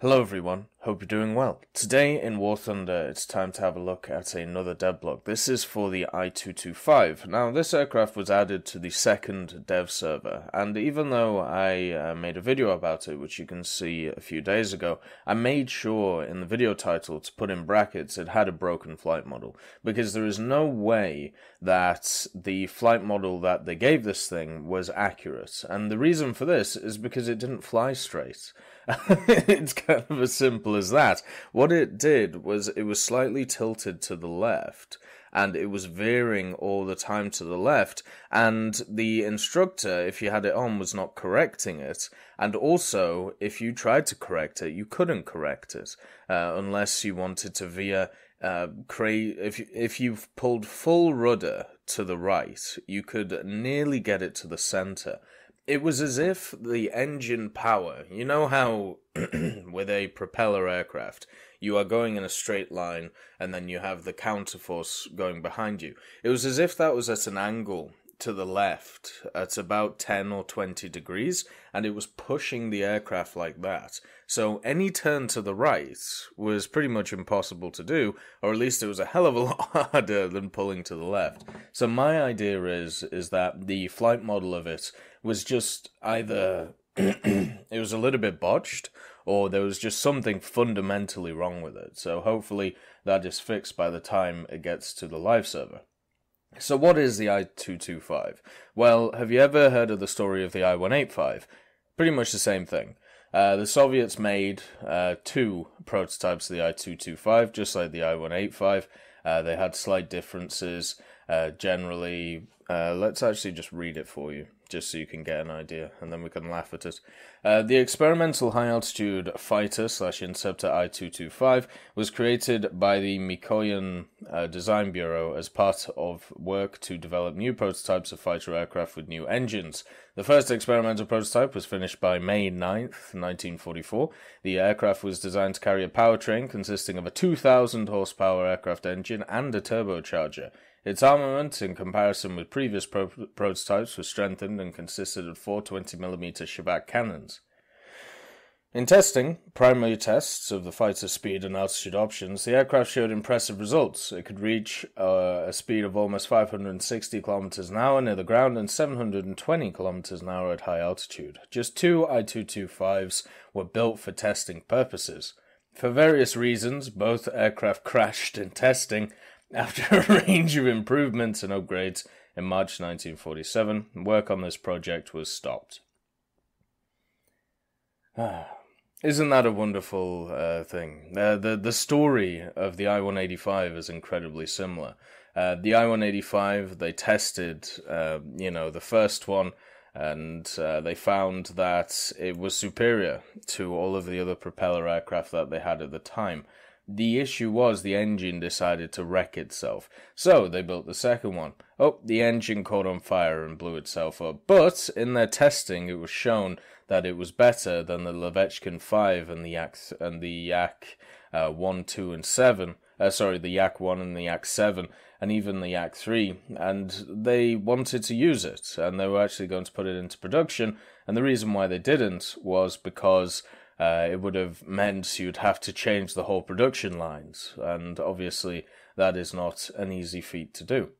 Hello everyone, hope you're doing well. Today in War Thunder, it's time to have a look at another devblog. This is for the I-225. Now, this aircraft was added to the second dev server, and even though I made a video about it, which you can see a few days ago, I made sure in the video title to put in brackets it had a broken flight model, because there is no way that the flight model that they gave this thing was accurate, and the reason for this is because it didn't fly straight. It's kind of as simple as that. What it did was it was slightly tilted to the left, and it was veering all the time to the left, and the instructor, if you had it on, was not correcting it, and also, if you tried to correct it, you couldn't correct it, unless you wanted to veer, if you've pulled full rudder to the right, you could nearly get it to the center. It was as if the engine power, you know how with a propeller aircraft, you are going in a straight line and then you have the counterforce going behind you. It was as if that was at an angle to the left at about 10 or 20 degrees, and it was pushing the aircraft like that. So any turn to the right was pretty much impossible to do, or at least it was a hell of a lot harder than pulling to the left. So my idea is that the flight model of it was just either it was a little bit botched, or there was just something fundamentally wrong with it. So hopefully that is fixed by the time it gets to the live server. So what is the I-225? Well, have you ever heard of the story of the I-185? Pretty much the same thing. The Soviets made two prototypes of the I-225, just like the I-185. They had slight differences. Generally, let's actually just read it for you, just so you can get an idea, and then we can laugh at it. The experimental high-altitude fighter/interceptor I-225 was created by the Mikoyan Design Bureau as part of work to develop new prototypes of fighter aircraft with new engines. The first experimental prototype was finished by May 9th, 1944. The aircraft was designed to carry a powertrain consisting of a 2,000 horsepower aircraft engine and a turbocharger. Its armament, in comparison with previous prototypes, was strengthened and consisted of four 20mm Shavak cannons. In testing, primary tests of the fighter's speed and altitude options, the aircraft showed impressive results. It could reach a speed of almost 560 km an hour near the ground and 720 km an hour at high altitude. Just two I-225s were built for testing purposes. For various reasons, both aircraft crashed in testing. After a range of improvements and upgrades in March 1947, work on this project was stopped. Isn't that a wonderful thing? The story of the I-185 is incredibly similar. The I-185, they tested, the first one, and they found that it was superior to all of the other propeller aircraft that they had at the time. The issue was the engine decided to wreck itself, so they built the second one. Oh, the engine caught on fire and blew itself up, but in their testing it was shown that it was better than the Levechkin 5 and the Yak 1, 2, and 7. The Yak 1 and the Yak 7, and even the Yak 3, and they wanted to use it, and they were actually going to put it into production, and the reason why they didn't was because it would have meant you'd have to change the whole production lines, and obviously that is not an easy feat to do.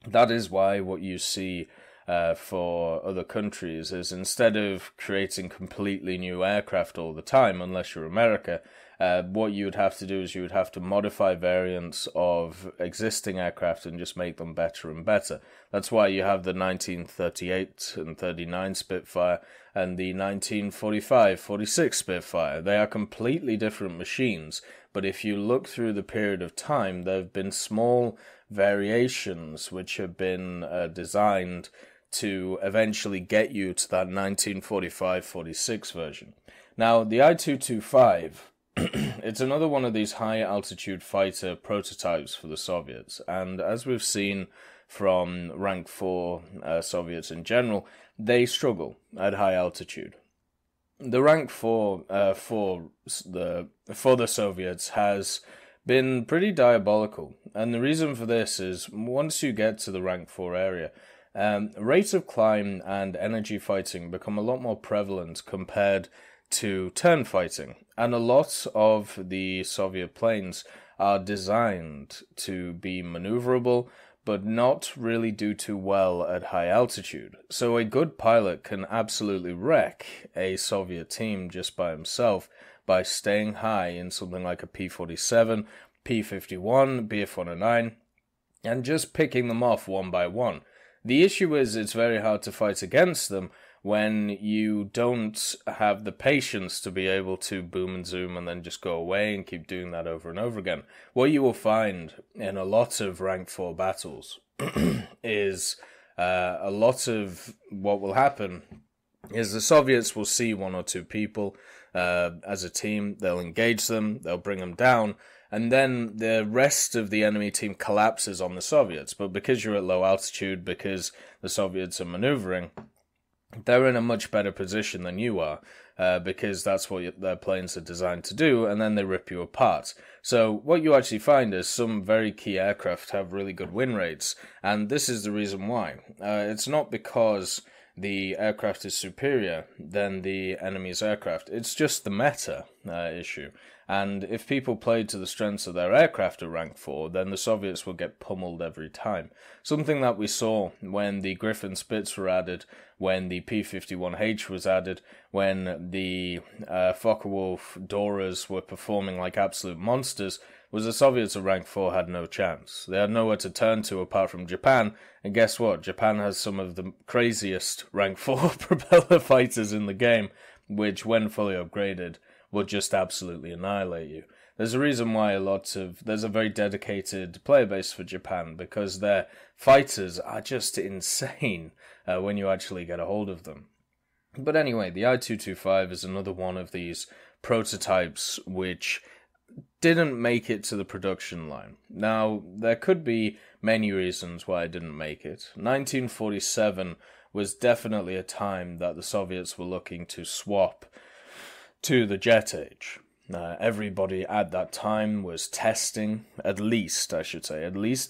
That is why what you see for other countries is, instead of creating completely new aircraft all the time, unless you're America, what you would have to do is you would have to modify variants of existing aircraft and just make them better and better. That's why you have the 1938 and 39 Spitfire and the 1945-46 Spitfire. They are completely different machines, but if you look through the period of time, there have been small variations which have been designed to eventually get you to that 1945-46 version. Now, the I-225, it's another one of these high-altitude fighter prototypes for the Soviets, and as we've seen from rank 4 Soviets in general, they struggle at high altitude. The rank 4 for the Soviets has been pretty diabolical, and the reason for this is once you get to the rank 4 area, rate of climb and energy fighting become a lot more prevalent compared to turn fighting. And a lot of the Soviet planes are designed to be maneuverable, but not really do too well at high altitude. So a good pilot can absolutely wreck a Soviet team just by himself by staying high in something like a P-47, P-51, Bf-109, and just picking them off one by one. The issue is it's very hard to fight against them when you don't have the patience to be able to boom and zoom and then just go away and keep doing that over and over again. What you will find in a lot of rank 4 battles is a lot of what will happen is the Soviets will see one or two people as a team, they'll engage them, they'll bring them down, and then the rest of the enemy team collapses on the Soviets. But because you're at low altitude, because the Soviets are maneuvering, they're in a much better position than you are, because that's what their planes are designed to do, and then they rip you apart. So what you actually find is some very key aircraft have really good win rates, and this is the reason why. It's not because the aircraft is superior than the enemy's aircraft, it's just the meta issue. And if people played to the strengths of their aircraft at rank 4, then the Soviets will get pummeled every time. Something that we saw when the Griffin Spitz were added, when the P-51H was added, when the Focke-Wulf Doras were performing like absolute monsters, was the Soviets at rank 4 had no chance. They had nowhere to turn to apart from Japan, and guess what? Japan has some of the craziest rank 4 propeller fighters in the game, which when fully upgraded will just absolutely annihilate you. There's a reason why there's a very dedicated player base for Japan, because their fighters are just insane when you actually get a hold of them. But anyway, the I-225 is another one of these prototypes which didn't make it to the production line. Now, there could be many reasons why it didn't make it. 1947 was definitely a time that the Soviets were looking to swap to the jet age. Everybody at that time was testing, at least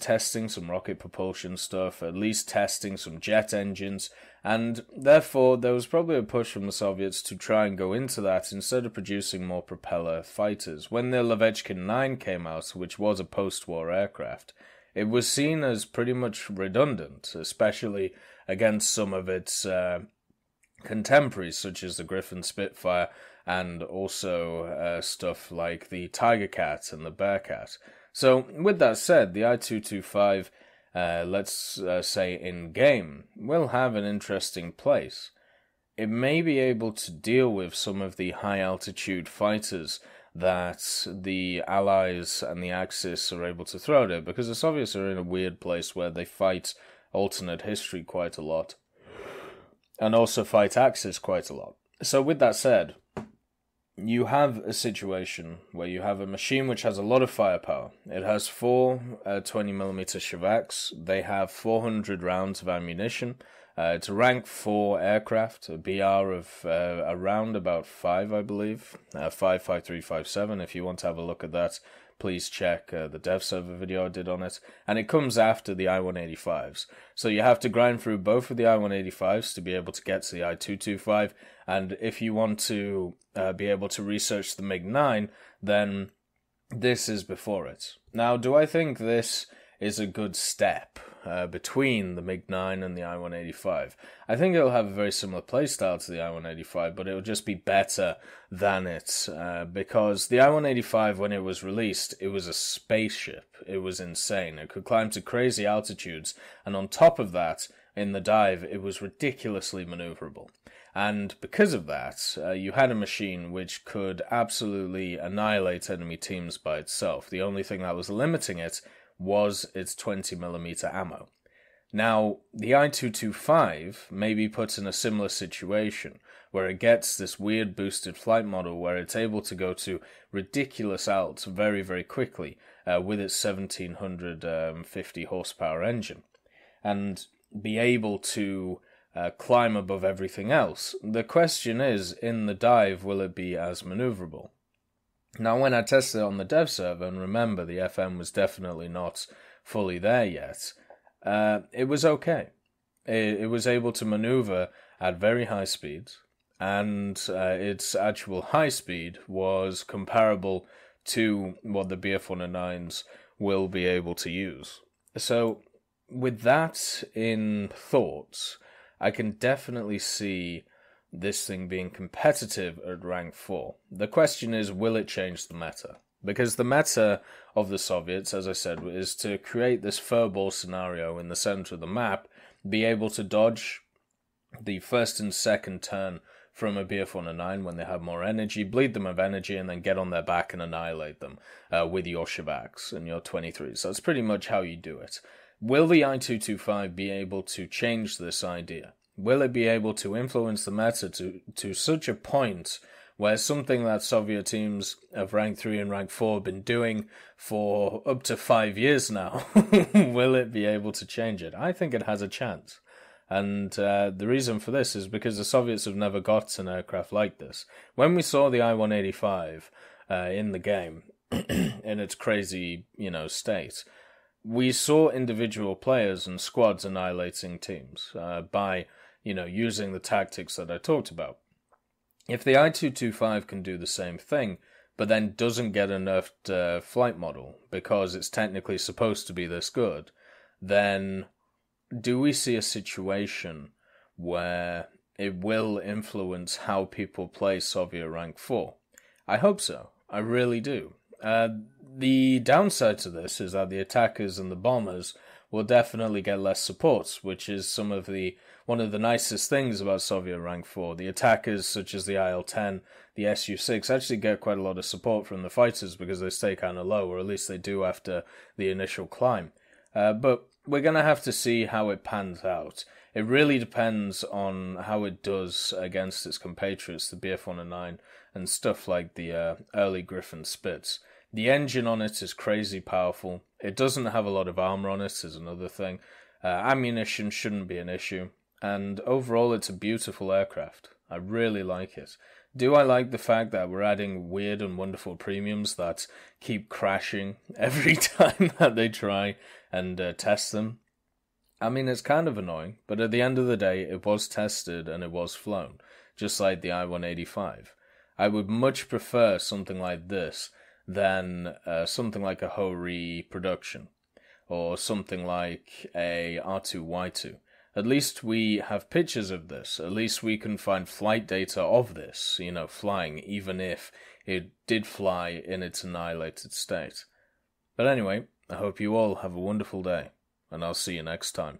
testing some rocket propulsion stuff, at least testing some jet engines, and therefore there was probably a push from the Soviets to try and go into that instead of producing more propeller fighters. When the Levechkin 9 came out, which was a post-war aircraft, it was seen as pretty much redundant, especially against some of its contemporaries, such as the Griffin Spitfire, and also stuff like the Tiger Cat and the Bearcat. So, with that said, the I-225, let's say in-game, will have an interesting place. It may be able to deal with some of the high-altitude fighters that the Allies and the Axis are able to throw at it, because the Soviets are in a weird place where they fight alternate history quite a lot, and also fight Axis quite a lot. So with that said, you have a situation where you have a machine which has a lot of firepower. It has 4 20mm Shevaks. They have 400 rounds of ammunition. It's a rank 4 aircraft, a BR of around about 5, I believe. 55357. If you want to have a look at that, please check the dev server video I did on it. And it comes after the I-185s. So you have to grind through both of the I-185s to be able to get to the I-225. And if you want to be able to research the MiG-9, then this is before it. Now, do I think this is a good step between the MiG-9 and the I-185? I think it'll have a very similar playstyle to the I-185, but it'll just be better than it, because the I-185, when it was released, it was a spaceship. It was insane. It could climb to crazy altitudes, and on top of that, in the dive, it was ridiculously maneuverable. And because of that, you had a machine which could absolutely annihilate enemy teams by itself. The only thing that was limiting it was its 20mm ammo. Now, the I-225 may be put in a similar situation, where it gets this weird boosted flight model where it's able to go to ridiculous alts very, very quickly with its 1750 horsepower engine, and be able to climb above everything else. The question is, in the dive, will it be as maneuverable? Now, when I tested it on the dev server, and remember, the FM was definitely not fully there yet, it was okay. It was able to maneuver at very high speeds, and its actual high speed was comparable to what the BF-109s will be able to use. So, with that in thought, I can definitely see this thing being competitive at rank 4. The question is, will it change the meta? Because the meta of the Soviets, as I said, is to create this furball scenario in the center of the map, be able to dodge the first and second turn from a BF-109 when they have more energy, bleed them of energy, and then get on their back and annihilate them with your Shabaks and your 23s. That's pretty much how you do it. Will the I-225 be able to change this idea? Will it be able to influence the meta to such a point where something that Soviet teams of rank 3 and rank 4 have been doing for up to 5 years now, will it be able to change it? I think it has a chance. And the reason for this is because the Soviets have never got an aircraft like this. When we saw the I-185 in the game, in its crazy, state, we saw individual players and squads annihilating teams by, using the tactics that I talked about. If the I-225 can do the same thing, but then doesn't get a nerfed flight model because it's technically supposed to be this good, then do we see a situation where it will influence how people play Soviet rank 4? I hope so. I really do. The downside to this is that the attackers and the bombers will definitely get less support, which is one of the nicest things about Soviet rank 4. The attackers, such as the IL-10, the Su-6, actually get quite a lot of support from the fighters because they stay kind of low, or at least they do after the initial climb. But we're going to have to see how it pans out. It really depends on how it does against its compatriots, the BF-109, and stuff like the early Griffin Spitz. The engine on it is crazy powerful. It doesn't have a lot of armor on it, is another thing. Ammunition shouldn't be an issue. And overall, it's a beautiful aircraft. I really like it. Do I like the fact that we're adding weird and wonderful premiums that keep crashing every time that they try and test them? I mean, it's kind of annoying, but at the end of the day, it was tested and it was flown, just like the I-185. I would much prefer something like this than something like a Ho-Ri production, or something like a R2Y2. At least we have pictures of this. At least we can find flight data of this, flying, even if it did fly in its annihilated state. But anyway, I hope you all have a wonderful day, and I'll see you next time.